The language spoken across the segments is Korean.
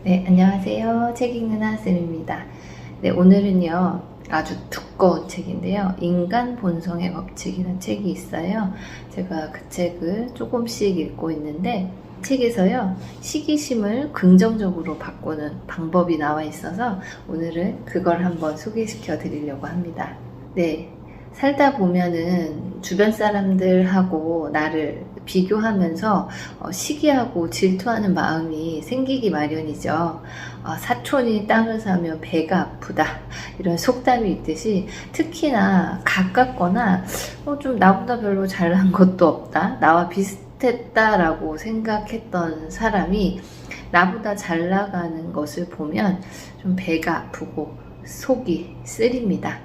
네, 안녕하세요. 책 읽는 하쌤입니다. 네, 오늘은요, 아주 두꺼운 책인데요. 인간 본성의 법칙이라는 책이 있어요. 제가 그 책을 조금씩 읽고 있는데, 책에서요, 시기심을 긍정적으로 바꾸는 방법이 나와 있어서 오늘은 그걸 한번 소개시켜 드리려고 합니다. 네, 살다 보면은 주변 사람들하고 나를 비교하면서 시기하고 질투하는 마음이 생기기 마련이죠. 사촌이 땅을 사며 배가 아프다, 이런 속담이 있듯이 특히나 가깝거나 좀 나보다 별로 잘난 것도 없다, 나와 비슷했다라고 생각했던 사람이 나보다 잘 나가는 것을 보면 좀 배가 아프고 속이 쓰립니다.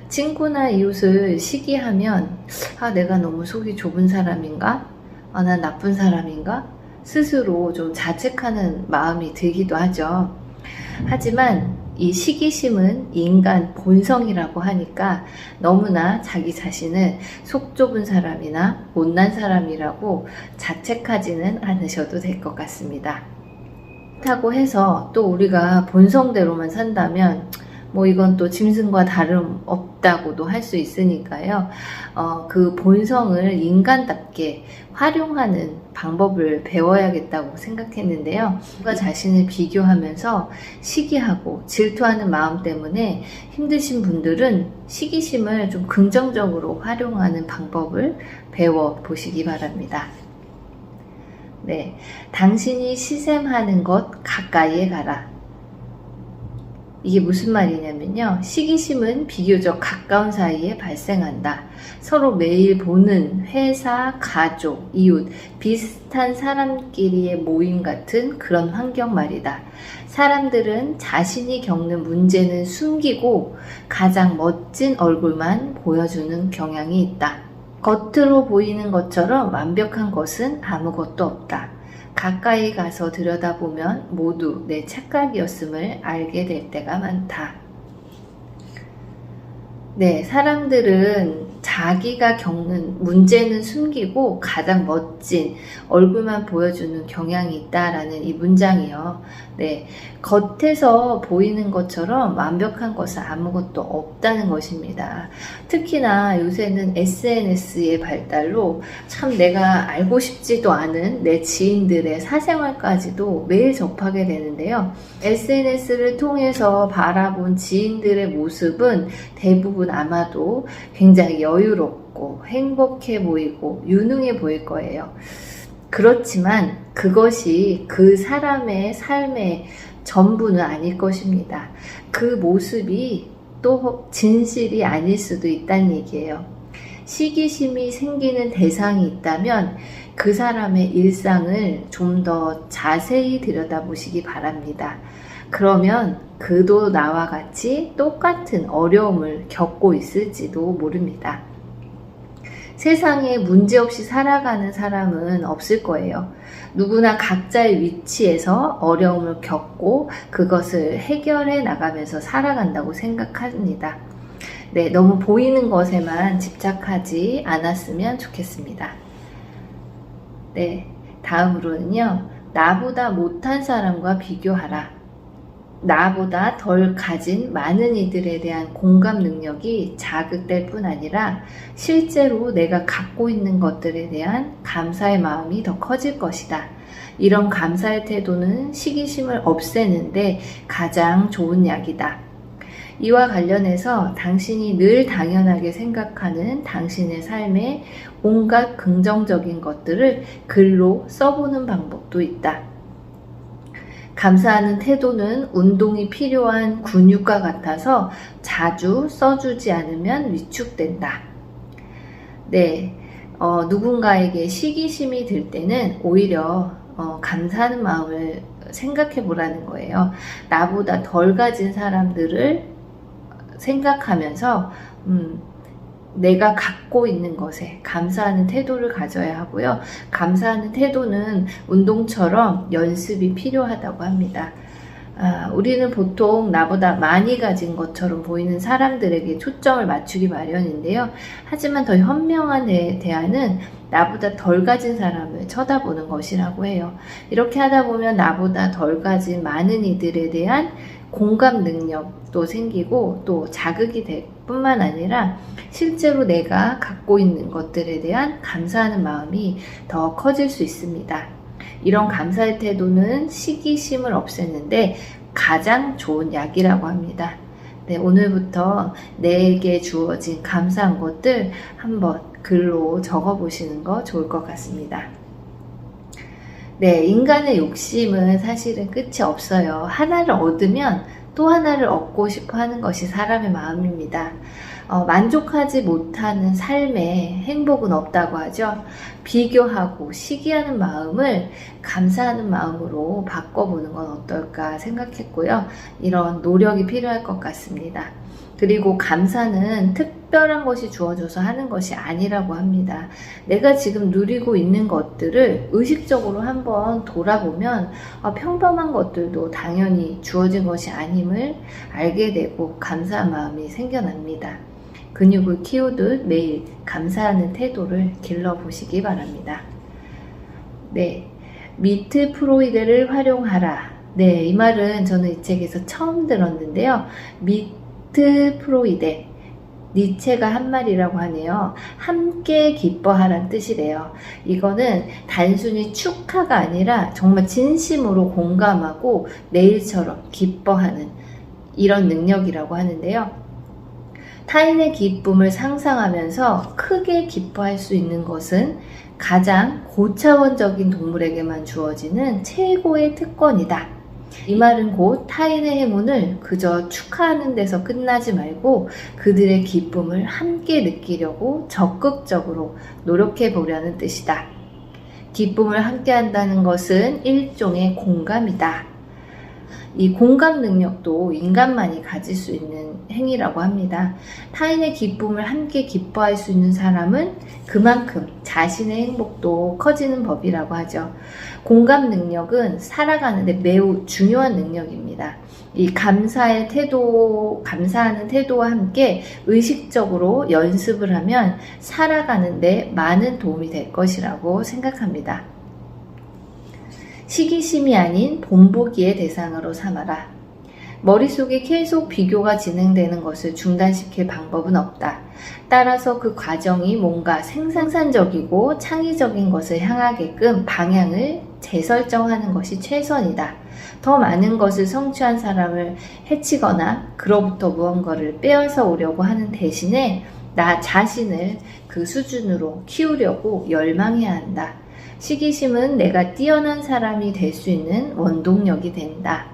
친구나 이웃을 시기하면 내가 너무 속이 좁은 사람인가? 난 나쁜 사람인가? 스스로 좀 자책하는 마음이 들기도 하죠. 하지만 이 시기심은 인간 본성이라고 하니까 너무나 자기 자신을 속 좁은 사람이나 못난 사람이라고 자책하지는 않으셔도 될 것 같습니다. 그렇다고 해서 또 우리가 본성대로만 산다면 이건 또 짐승과 다름없다고도 할 수 있으니까요. 그 본성을 인간답게 활용하는 방법을 배워야겠다고 생각했는데요. 누가 자신을 비교하면서 시기하고 질투하는 마음 때문에 힘드신 분들은 시기심을 좀 긍정적으로 활용하는 방법을 배워보시기 바랍니다. 네, 당신이 시샘하는 것 가까이에 가라. 이게 무슨 말이냐면요. 시기심은 비교적 가까운 사이에 발생한다. 서로 매일 보는 회사, 가족, 이웃, 비슷한 사람끼리의 모임 같은 그런 환경 말이다. 사람들은 자신이 겪는 문제는 숨기고 가장 멋진 얼굴만 보여주는 경향이 있다. 겉으로 보이는 것처럼 완벽한 것은 아무것도 없다. 가까이 가서 들여다보면 모두 내 착각이었음을 알게 될 때가 많다. 네, 사람들은 자기가 겪는 문제는 숨기고 가장 멋진 얼굴만 보여주는 경향이 있다라는 이 문장이요. 네, 겉에서 보이는 것처럼 완벽한 것은 아무것도 없다는 것입니다. 특히나 요새는 SNS의 발달로 참 내가 알고 싶지도 않은 내 지인들의 사생활까지도 매일 접하게 되는데요. SNS를 통해서 바라본 지인들의 모습은 대부분 아마도 굉장히 여유롭고 행복해 보이고 유능해 보일 거예요. 그렇지만 그것이 그 사람의 삶의 전부는 아닐 것입니다. 그 모습이 또 진실이 아닐 수도 있다는 얘기예요. 시기심이 생기는 대상이 있다면 그 사람의 일상을 좀 더 자세히 들여다보시기 바랍니다. 그러면 그도 나와 같이 똑같은 어려움을 겪고 있을지도 모릅니다. 세상에 문제없이 살아가는 사람은 없을 거예요. 누구나 각자의 위치에서 어려움을 겪고 그것을 해결해 나가면서 살아간다고 생각합니다. 네, 너무 보이는 것에만 집착하지 않았으면 좋겠습니다. 네, 다음으로는요. 나보다 못한 사람과 비교하라. 나보다 덜 가진 많은 이들에 대한 공감 능력이 자극될 뿐 아니라 실제로 내가 갖고 있는 것들에 대한 감사의 마음이 더 커질 것이다. 이런 감사의 태도는 시기심을 없애는데 가장 좋은 약이다. 이와 관련해서 당신이 늘 당연하게 생각하는 당신의 삶에 온갖 긍정적인 것들을 글로 써보는 방법도 있다. 감사하는 태도는 운동이 필요한 근육과 같아서 자주 써주지 않으면 위축된다. 네, 누군가에게 시기심이 들 때는 오히려 감사하는 마음을 생각해 보라는 거예요. 나보다 덜 가진 사람들을 생각하면서 내가 갖고 있는 것에 감사하는 태도를 가져야 하고요. 감사하는 태도는 운동처럼 연습이 필요하다고 합니다. 우리는 보통 나보다 많이 가진 것처럼 보이는 사람들에게 초점을 맞추기 마련인데요. 하지만 더 현명한 대안은 나보다 덜 가진 사람을 쳐다보는 것이라고 해요. 이렇게 하다 보면 나보다 덜 가진 많은 이들에 대한 공감 능력도 생기고 또 자극이 될 뿐만 아니라 실제로 내가 갖고 있는 것들에 대한 감사하는 마음이 더 커질 수 있습니다. 이런 감사의 태도는 시기심을 없애는데 가장 좋은 약이라고 합니다. 네, 오늘부터 내게 주어진 감사한 것들 한번 글로 적어 보시는 거 좋을 것 같습니다. 네, 인간의 욕심은 사실은 끝이 없어요. 하나를 얻으면 또 하나를 얻고 싶어 하는 것이 사람의 마음입니다. 만족하지 못하는 삶에 행복은 없다고 하죠. 비교하고 시기하는 마음을 감사하는 마음으로 바꿔보는 건 어떨까 생각했고요. 이런 노력이 필요할 것 같습니다. 그리고 감사는 특별한 것이 주어져서 하는 것이 아니라고 합니다. 내가 지금 누리고 있는 것들을 의식적으로 한번 돌아보면 평범한 것들도 당연히 주어진 것이 아님을 알게 되고 감사한 마음이 생겨납니다. 근육을 키우듯 매일 감사하는 태도를 길러보시기 바랍니다. 네, 미트 프로이데를 활용하라. 네, 이 말은 저는 이 책에서 처음 들었는데요. 미트 프로이데, 니체가 한 말이라고 하네요. 함께 기뻐하란 뜻이래요. 이거는 단순히 축하가 아니라 정말 진심으로 공감하고 내일처럼 기뻐하는 이런 능력이라고 하는데요. 타인의 기쁨을 상상하면서 크게 기뻐할 수 있는 것은 가장 고차원적인 동물에게만 주어지는 최고의 특권이다. 이 말은 곧 타인의 행운을 그저 축하하는 데서 끝나지 말고 그들의 기쁨을 함께 느끼려고 적극적으로 노력해 보려는 뜻이다. 기쁨을 함께 한다는 것은 일종의 공감이다. 이 공감 능력도 인간만이 가질 수 있는 행위라고 합니다. 타인의 기쁨을 함께 기뻐할 수 있는 사람은 그만큼 자신의 행복도 커지는 법이라고 하죠. 공감 능력은 살아가는데 매우 중요한 능력입니다. 이 감사의 태도, 감사하는 태도와 함께 의식적으로 연습을 하면 살아가는데 많은 도움이 될 것이라고 생각합니다. 시기심이 아닌 본보기의 대상으로 삼아라. 머릿속에 계속 비교가 진행되는 것을 중단시킬 방법은 없다. 따라서 그 과정이 뭔가 생산적이고 창의적인 것을 향하게끔 방향을 재설정하는 것이 최선이다. 더 많은 것을 성취한 사람을 해치거나 그로부터 무언가를 빼앗아 오려고 하는 대신에 나 자신을 그 수준으로 키우려고 열망해야 한다. 시기심은 내가 뛰어난 사람이 될 수 있는 원동력이 된다.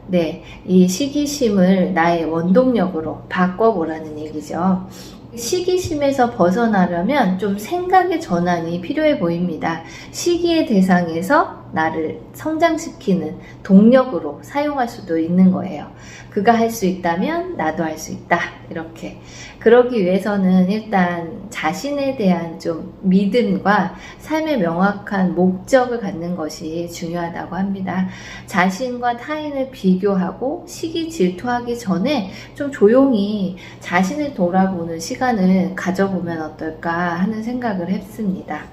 네, 이 시기심을 나의 원동력으로 바꿔보라는 얘기죠. 시기심에서 벗어나려면 좀 생각의 전환이 필요해 보입니다. 시기의 대상에서 나를 성장시키는 동력으로 사용할 수도 있는 거예요. 그가 할 수 있다면 나도 할 수 있다. 이렇게. 그러기 위해서는 일단 자신에 대한 좀 믿음과 삶의 명확한 목적을 갖는 것이 중요하다고 합니다. 자신과 타인을 비교하고 시기 질투하기 전에 좀 조용히 자신을 돌아보는 시간을 가져보면 어떨까 하는 생각을 했습니다.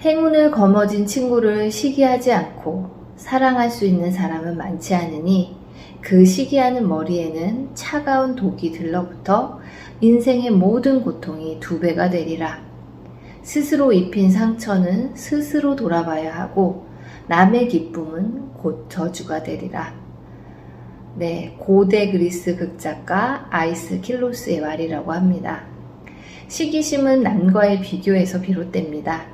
행운을 거머쥔 친구를 시기하지 않고 사랑할 수 있는 사람은 많지 않으니 그 시기하는 머리에는 차가운 독이 들러붙어 인생의 모든 고통이 2배가 되리라. 스스로 입힌 상처는 스스로 돌아봐야 하고 남의 기쁨은 곧 저주가 되리라. 네, 고대 그리스 극작가 아이스 킬로스의 말이라고 합니다. 시기심은 남과의 비교에서 비롯됩니다.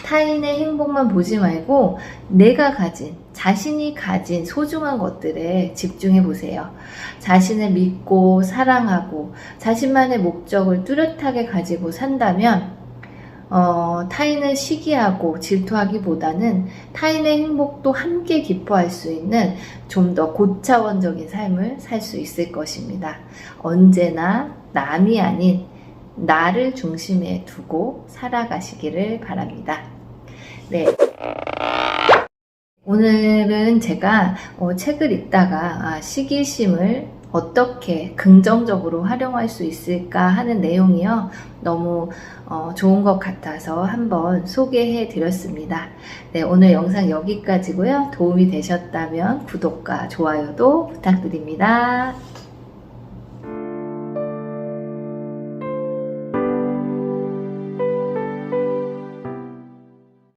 타인의 행복만 보지 말고 내가 가진, 자신이 가진 소중한 것들에 집중해 보세요. 자신을 믿고 사랑하고 자신만의 목적을 뚜렷하게 가지고 산다면 타인을 시기하고 질투하기보다는 타인의 행복도 함께 기뻐할 수 있는 좀 더 고차원적인 삶을 살 수 있을 것입니다. 언제나 남이 아닌 나를 중심에 두고 살아가시기를 바랍니다. 네. 오늘은 제가 책을 읽다가 시기심을 어떻게 긍정적으로 활용할 수 있을까 하는 내용이요. 너무 좋은 것 같아서 한번 소개해 드렸습니다. 네, 오늘 영상 여기까지고요. 도움이 되셨다면 구독과 좋아요도 부탁드립니다.